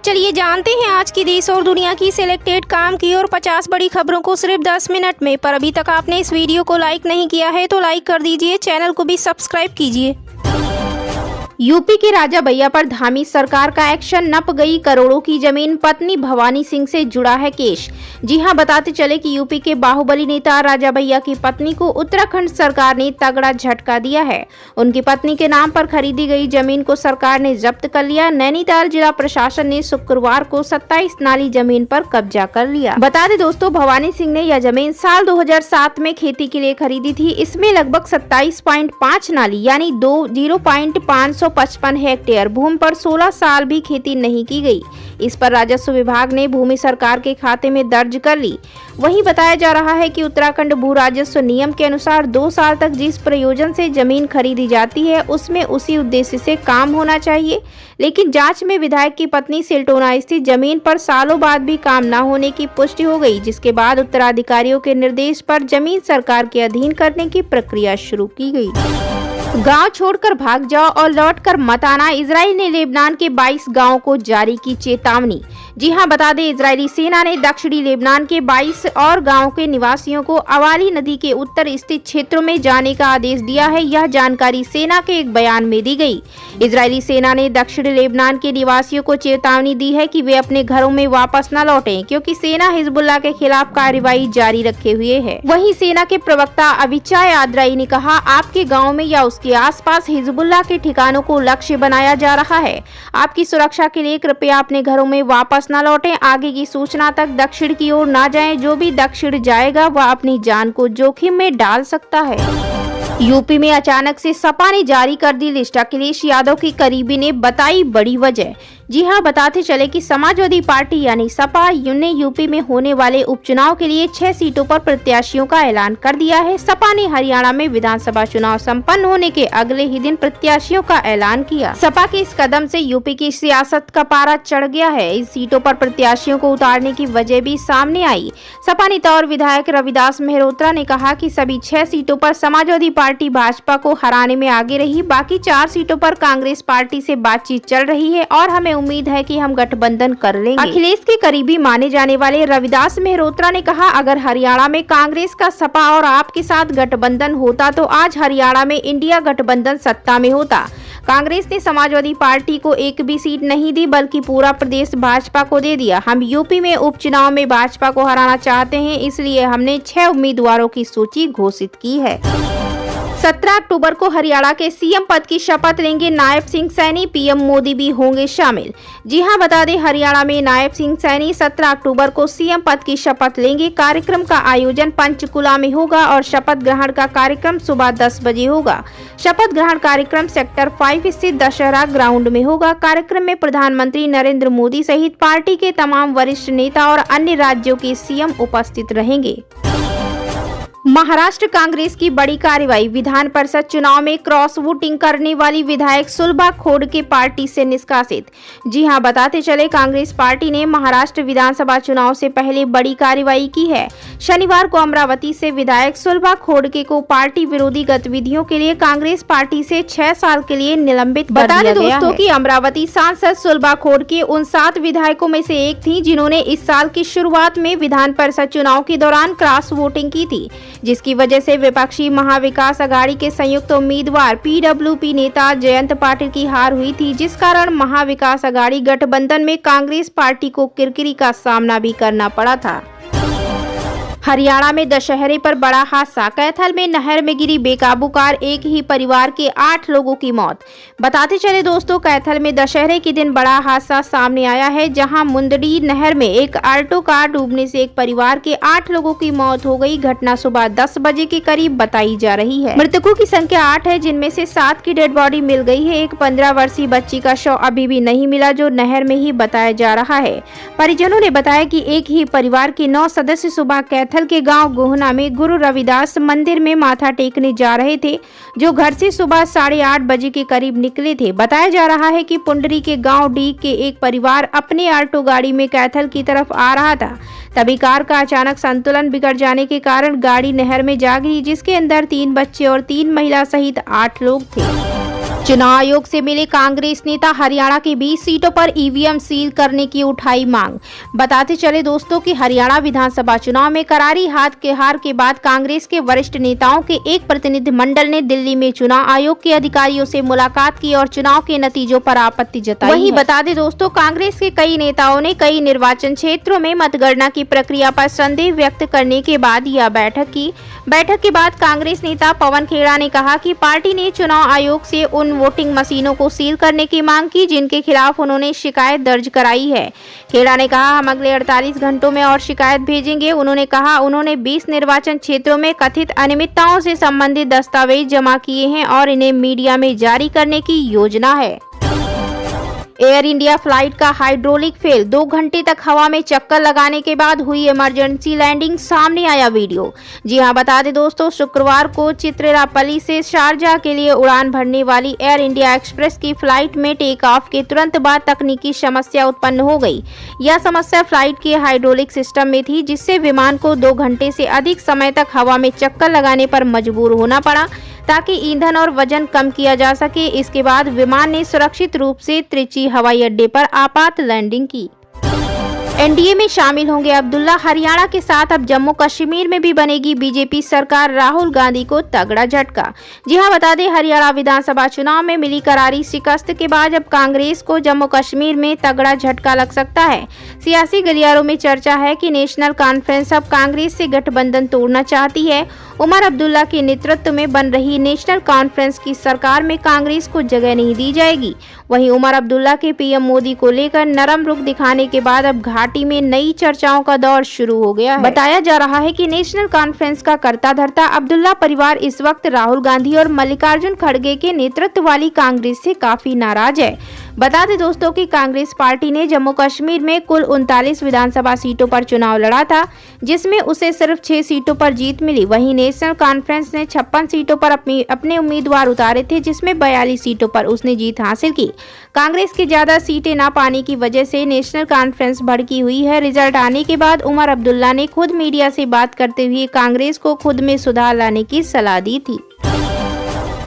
चलिए जानते हैं आज की देश और दुनिया की सिलेक्टेड काम की और 50 बड़ी खबरों को सिर्फ 10 मिनट में। पर अभी तक आपने इस वीडियो को लाइक नहीं किया है तो लाइक कर दीजिए, चैनल को भी सब्सक्राइब कीजिए। यूपी के राजा भैया पर धामी सरकार का एक्शन, नप गई करोड़ों की जमीन, पत्नी भवानी सिंह से जुड़ा है केस। जी हां, बताते चले कि यूपी के बाहुबली नेता राजा भैया की पत्नी को उत्तराखंड सरकार ने तगड़ा झटका दिया है। उनकी पत्नी के नाम पर खरीदी गई जमीन को सरकार ने जब्त कर लिया। नैनीताल जिला प्रशासन ने शुक्रवार को 27 नाली जमीन पर कब्जा कर लिया। बता दें दोस्तों, भवानी सिंह ने यह जमीन साल 2007 में खेती के लिए खरीदी थी। इसमें लगभग 27.5 नाली यानी 0.555 हेक्टेयर भूमि पर 16 साल भी खेती नहीं की गई। इस पर राजस्व विभाग ने भूमि सरकार के खाते में दर्ज कर ली। वहीं बताया जा रहा है कि उत्तराखंड भू राजस्व नियम के अनुसार 2 साल तक जिस प्रयोजन से जमीन खरीदी जाती है उसमें उसी उद्देश्य से काम होना चाहिए। लेकिन जांच में विधायक की पत्नी सिल्टोना स्थित जमीन पर सालों बाद भी काम न होने की पुष्टि हो गई, जिसके बाद उत्तराधिकारियों के निर्देश पर जमीन सरकार के अधीन करने की प्रक्रिया शुरू की गई। गांव छोड़कर भाग जाओ और लौटकर मत आना, इजराइल ने लेबनान के 22 गांवों को जारी की चेतावनी। जी हां, बता दें, इजरायली सेना ने दक्षिणी लेबनान के 22 और गांवों के निवासियों को अवाली नदी के उत्तर स्थित क्षेत्रों में जाने का आदेश दिया है। यह जानकारी सेना के एक बयान में दी गई। इजरायली सेना ने दक्षिणी लेबनान के निवासियों को चेतावनी दी है कि वे अपने घरों में वापस न लौटें, क्योंकि सेना हिजबुल्लाह के खिलाफ कार्रवाई जारी रखे हुए है। वहीं सेना के प्रवक्ता अविचाय आद्राई ने कहा, आपके गाँव में या के आसपास हिजबुल्लाह के ठिकानों को लक्ष्य बनाया जा रहा है। आपकी सुरक्षा के लिए कृपया अपने घरों में वापस न लौटें। आगे की सूचना तक दक्षिण की ओर न जाएं। जो भी दक्षिण जाएगा वह अपनी जान को जोखिम में डाल सकता है। यूपी में अचानक से सपा ने जारी कर दी लिस्ट। अखिलेश यादव की करीबी ने बताई बड़ी वजह। जी हां, बताते चले कि समाजवादी पार्टी यानी सपा ने यूपी में होने वाले उपचुनाव के लिए 6 सीटों पर प्रत्याशियों का ऐलान कर दिया है। सपा ने हरियाणा में विधानसभा चुनाव संपन्न होने के अगले ही दिन प्रत्याशियों का ऐलान किया। सपा के इस कदम से यूपी की सियासत का पारा चढ़ गया है। इस सीटों पर प्रत्याशियों को उतारने की वजह भी सामने आई। सपा नेता और विधायक रविदास मेहरोत्रा ने कहा कि सभी 6 सीटों पर समाजवादी पार्टी भाजपा को हराने में आगे रही। बाकी 4 सीटों पर कांग्रेस पार्टी से बातचीत चल रही है और हमें उम्मीद है कि हम गठबंधन कर लेंगे। अखिलेश के करीबी माने जाने वाले रविदास मेहरोत्रा ने कहा, अगर हरियाणा में कांग्रेस का सपा और आप के साथ गठबंधन होता तो आज हरियाणा में इंडिया गठबंधन सत्ता में होता। कांग्रेस ने समाजवादी पार्टी को एक भी सीट नहीं दी, बल्कि पूरा प्रदेश भाजपा को दे दिया। हम यूपी में उपचुनाव में भाजपा को हराना चाहते हैं, इसलिए हमने 6 उम्मीदवारों की सूची घोषित की है। 17 अक्टूबर को हरियाणा के सीएम पद की शपथ लेंगे नायब सिंह सैनी। पीएम मोदी भी होंगे शामिल। जी हां, बता दें, हरियाणा में नायब सिंह सैनी 17 अक्टूबर को सीएम पद की शपथ लेंगे। कार्यक्रम का आयोजन पंचकुला में होगा और शपथ ग्रहण का कार्यक्रम सुबह 10 बजे होगा। शपथ ग्रहण कार्यक्रम सेक्टर 5 स्थित दशहरा ग्राउंड में होगा। कार्यक्रम में प्रधानमंत्री नरेंद्र मोदी सहित पार्टी के तमाम वरिष्ठ नेता और अन्य राज्यों के सीएम उपस्थित रहेंगे। महाराष्ट्र कांग्रेस की बड़ी कार्रवाई। विधान परिषद चुनाव में क्रॉस वोटिंग करने वाली विधायक सुलभा खोड़के पार्टी से निष्कासित। जी हां, बताते चले, कांग्रेस पार्टी ने महाराष्ट्र विधानसभा चुनाव से पहले बड़ी कार्रवाई की है। शनिवार को अमरावती से विधायक सुलभा खोड़के को पार्टी विरोधी गतिविधियों के लिए कांग्रेस पार्टी से 6 साल के लिए निलंबित कर दिया गया है। दोस्तों की अमरावती सांसद सुलभा खोड़के उन 7 विधायकों में से एक थी जिन्होंने इस साल की शुरुआत में विधान परिषद चुनाव के दौरान क्रॉस वोटिंग की थी, जिसकी वजह से विपक्षी महाविकास अघाड़ी के संयुक्त उम्मीदवार पीडब्ल्यूपी नेता जयंत पाटिल की हार हुई थी, जिस कारण महाविकास अघाड़ी गठबंधन में कांग्रेस पार्टी को किरकिरी का सामना भी करना पड़ा था। हरियाणा में दशहरे पर बड़ा हादसा। कैथल में नहर में गिरी बेकाबू कार, एक ही परिवार के 8 लोगों की मौत। बताते चले दोस्तों, कैथल में दशहरे के दिन बड़ा हादसा सामने आया है, जहां मुंदड़ी नहर में एक आल्टो कार डूबने से एक परिवार के 8 लोगों की मौत हो गई। घटना सुबह 10 बजे के करीब बताई जा रही है। मृतकों की संख्या 8 है, जिनमें से 7 की डेड बॉडी मिल गई है। एक 15 वर्षीय बच्ची का शव अभी भी नहीं मिला, जो नहर में ही बताया जा रहा है। परिजनों ने बताया कि एक ही परिवार के 9 सदस्य सुबह कैथल के गांव गोहना में गुरु रविदास मंदिर में माथा टेकने जा रहे थे, जो घर से सुबह 8:30 बजे के करीब निकले थे। बताया जा रहा है कि पुंडरी के गांव डी के एक परिवार अपने ऑल्टो गाड़ी में कैथल की तरफ आ रहा था। तभी कार का अचानक संतुलन बिगड़ जाने के कारण गाड़ी नहर में जा गिरी, जिसके अंदर 3 बच्चे और 3 महिला सहित 8 लोग थे। चुनाव आयोग से मिले कांग्रेस नेता, हरियाणा की 20 सीटों पर ईवीएम सील करने की उठाई मांग। बताते चले दोस्तों कि हरियाणा विधानसभा चुनाव में करारी हार के बाद कांग्रेस के वरिष्ठ नेताओं के एक प्रतिनिधि मंडल ने दिल्ली में चुनाव आयोग के अधिकारियों से मुलाकात की और चुनाव के नतीजों पर आपत्ति जताई। वहीं बता दें दोस्तों, कांग्रेस के कई नेताओं ने कई निर्वाचन क्षेत्रों में मतगणना की प्रक्रिया पर संदेह व्यक्त करने के बाद यह बैठक की। बैठक के बाद कांग्रेस नेता पवन खेड़ा ने कहा कि पार्टी ने चुनाव आयोग से उन वोटिंग मशीनों को सील करने की मांग की जिनके खिलाफ उन्होंने शिकायत दर्ज कराई है। खेड़ा ने कहा, हम अगले 48 घंटों में और शिकायत भेजेंगे। उन्होंने कहा, उन्होंने 20 निर्वाचन क्षेत्रों में कथित अनियमितताओं से संबंधित दस्तावेज जमा किए हैं और इन्हें मीडिया में जारी करने की योजना है। एयर इंडिया फ्लाइट का हाइड्रोलिक फेल, 2 घंटे तक हवा में चक्कर लगाने के बाद हुई इमरजेंसी लैंडिंग, सामने आया वीडियो। जी हां, बता दें दोस्तों, शुक्रवार को चित्रेरापल्ली से शारजाह के लिए उड़ान भरने वाली एयर इंडिया एक्सप्रेस की फ्लाइट में टेक ऑफ के तुरंत बाद तकनीकी समस्या उत्पन्न हो गई। यह समस्या फ्लाइट के हाइड्रोलिक सिस्टम में थी, जिससे विमान को 2 घंटे से अधिक समय तक हवा में चक्कर लगाने पर मजबूर होना पड़ा ताकि ईंधन और वजन कम किया जा सके। इसके बाद विमान ने सुरक्षित रूप से त्रिची हवाई अड्डे पर आपात लैंडिंग की। एनडीए में शामिल होंगे अब्दुल्ला, हरियाणा के साथ अब जम्मू कश्मीर में भी बनेगी बीजेपी सरकार, राहुल गांधी को तगड़ा झटका। जी हां, बता दें, हरियाणा विधानसभा चुनाव में मिली करारी शिकस्त के बाद अब कांग्रेस को जम्मू कश्मीर में तगड़ा झटका लग सकता है। सियासी गलियारों में चर्चा है कि नेशनल कॉन्फ्रेंस अब कांग्रेस से गठबंधन तोड़ना चाहती है। उमर अब्दुल्ला के नेतृत्व में बन रही नेशनल कॉन्फ्रेंस की सरकार में कांग्रेस को जगह नहीं दी जाएगी। वहीं उमर अब्दुल्ला के पीएम मोदी को लेकर नरम रुख दिखाने के बाद अब घाटी में नई चर्चाओं का दौर शुरू हो गया है। बताया जा रहा है कि नेशनल कॉन्फ्रेंस का करता धरता अब्दुल्ला परिवार इस वक्त राहुल गांधी और मल्लिकार्जुन खड़गे के नेतृत्व वाली कांग्रेस से काफी नाराज है। बता दें दोस्तों कि कांग्रेस पार्टी ने जम्मू कश्मीर में कुल 39 विधानसभा सीटों पर चुनाव लड़ा था, जिसमें उसे सिर्फ 6 सीटों पर जीत मिली। वहीं नेशनल कॉन्फ्रेंस ने 56 सीटों पर अपने उम्मीदवार उतारे थे, जिसमें 42 सीटों पर उसने जीत हासिल की। कांग्रेस के ज्यादा सीटें न पाने की वजह से नेशनल कॉन्फ्रेंस भड़की हुई है। रिजल्ट आने के बाद उमर अब्दुल्ला ने खुद मीडिया से बात करते हुए कांग्रेस को खुद में सुधार लाने की सलाह दी थी।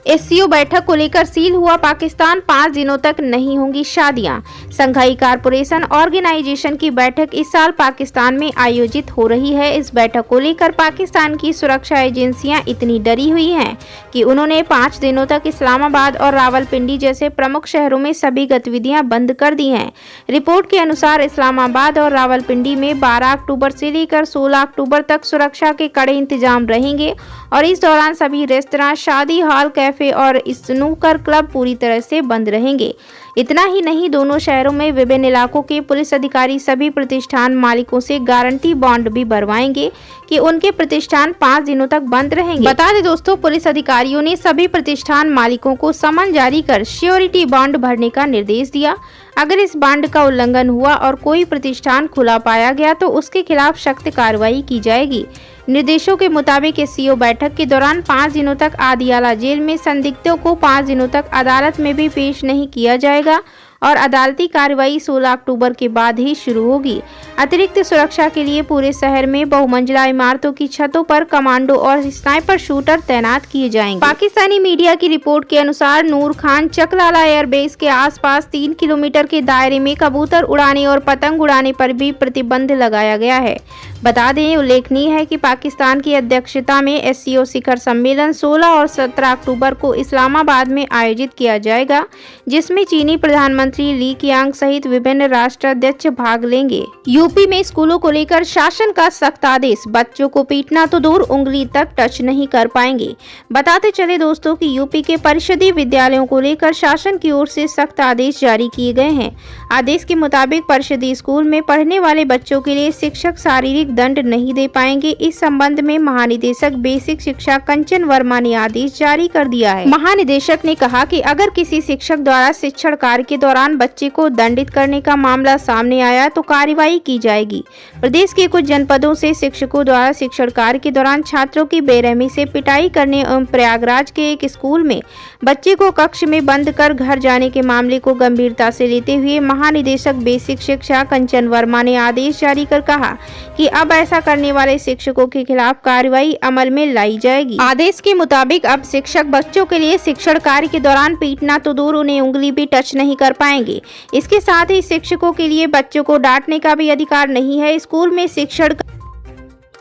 एससीओ बैठक को लेकर सील हुआ पाकिस्तान, 5 दिनों तक नहीं होंगी शादियां। संघाई कारपोरेशन ऑर्गेनाइजेशन की बैठक इस साल पाकिस्तान में आयोजित हो रही है। इस बैठक को लेकर पाकिस्तान की सुरक्षा एजेंसियां इतनी डरी हुई हैं कि उन्होंने 5 दिनों तक इस्लामाबाद और रावलपिंडी जैसे प्रमुख शहरों में सभी गतिविधियां बंद कर दी हैं। रिपोर्ट के अनुसार इस्लामाबाद और रावलपिंडी में 12 अक्टूबर से लेकर 16 अक्टूबर तक सुरक्षा के कड़े इंतजाम रहेंगे और इस दौरान सभी रेस्तरां, शादी हॉल, कैफे और स्नूकर क्लब पूरी तरह से बंद रहेंगे। इतना ही नहीं, दोनों शहरों में विभिन्न इलाकों के पुलिस अधिकारी सभी प्रतिष्ठान मालिकों से गारंटी बॉन्ड भी भरवाएंगे कि उनके प्रतिष्ठान 5 दिनों तक बंद रहेंगे। बता दें दोस्तों, पुलिस अधिकारियों ने सभी प्रतिष्ठान मालिकों को समन जारी कर श्योरिटी बॉन्ड भरने का निर्देश दिया। अगर इस बॉन्ड का उल्लंघन हुआ और कोई प्रतिष्ठान खुला पाया गया तो उसके खिलाफ सख्त कार्रवाई की जाएगी। निर्देशों के मुताबिक एससीओ बैठक के दौरान 5 दिनों तक आदियाला जेल में संदिग्धों को 5 दिनों तक अदालत में भी पेश नहीं किया जाएगा और अदालती कार्रवाई 16 अक्टूबर के बाद ही शुरू होगी। अतिरिक्त सुरक्षा के लिए पूरे शहर में बहुमंजिला इमारतों की छतों पर कमांडो और स्नाइपर शूटर तैनात किए जाएंगे। पाकिस्तानी मीडिया की रिपोर्ट के अनुसार नूर खान चकलाला एयरबेस के आसपास 3 किलोमीटर के दायरे में कबूतर उड़ाने और पतंग उड़ाने पर भी प्रतिबंध लगाया गया है। बता दें, उल्लेखनीय है कि पाकिस्तान की अध्यक्षता में एससीओ शिखर सम्मेलन 16 और 17 अक्टूबर को इस्लामाबाद में आयोजित किया जाएगा, जिसमें चीनी प्रधानमंत्री ली कियांग सहित विभिन्न राष्ट्राध्यक्ष भाग लेंगे। यूपी में स्कूलों को लेकर शासन का सख्त आदेश, बच्चों को पीटना तो दूर, उंगली तक टच नहीं कर पाएंगे। बताते चले दोस्तों कि यूपी के परिषदीय विद्यालयों को लेकर शासन की ओर से सख्त आदेश जारी किए गए हैं। आदेश के मुताबिक परिषदीय स्कूल में पढ़ने वाले बच्चों के लिए शिक्षक शारीरिक दंड नहीं दे पाएंगे। इस संबंध में महानिदेशक बेसिक शिक्षा कंचन वर्मा ने आदेश जारी कर दिया है। महानिदेशक ने कहा कि अगर किसी शिक्षक द्वारा शिक्षण कार्य के दौरान दौरान बच्चे को दंडित करने का मामला सामने आया तो कार्रवाई की जाएगी। प्रदेश के कुछ जनपदों से शिक्षकों द्वारा शिक्षण कार्य के दौरान छात्रों की बेरहमी से पिटाई करने एवं प्रयागराज के एक स्कूल में बच्चे को कक्ष में बंद कर घर जाने के मामले को गंभीरता से लेते हुए महानिदेशक बेसिक शिक्षा कंचन वर्मा ने आदेश जारी कर कहा कि अब ऐसा करने वाले शिक्षकों के खिलाफ कार्रवाई अमल में लाई जाएगी। आदेश के मुताबिक अब शिक्षक बच्चों के लिए शिक्षण कार्य के दौरान पीटना तो दूर, उन्हें उंगली भी टच नहीं कर पाएंगे। इसके साथ ही शिक्षकों के लिए बच्चों को डांटने का भी अधिकार नहीं है। स्कूल में शिक्षण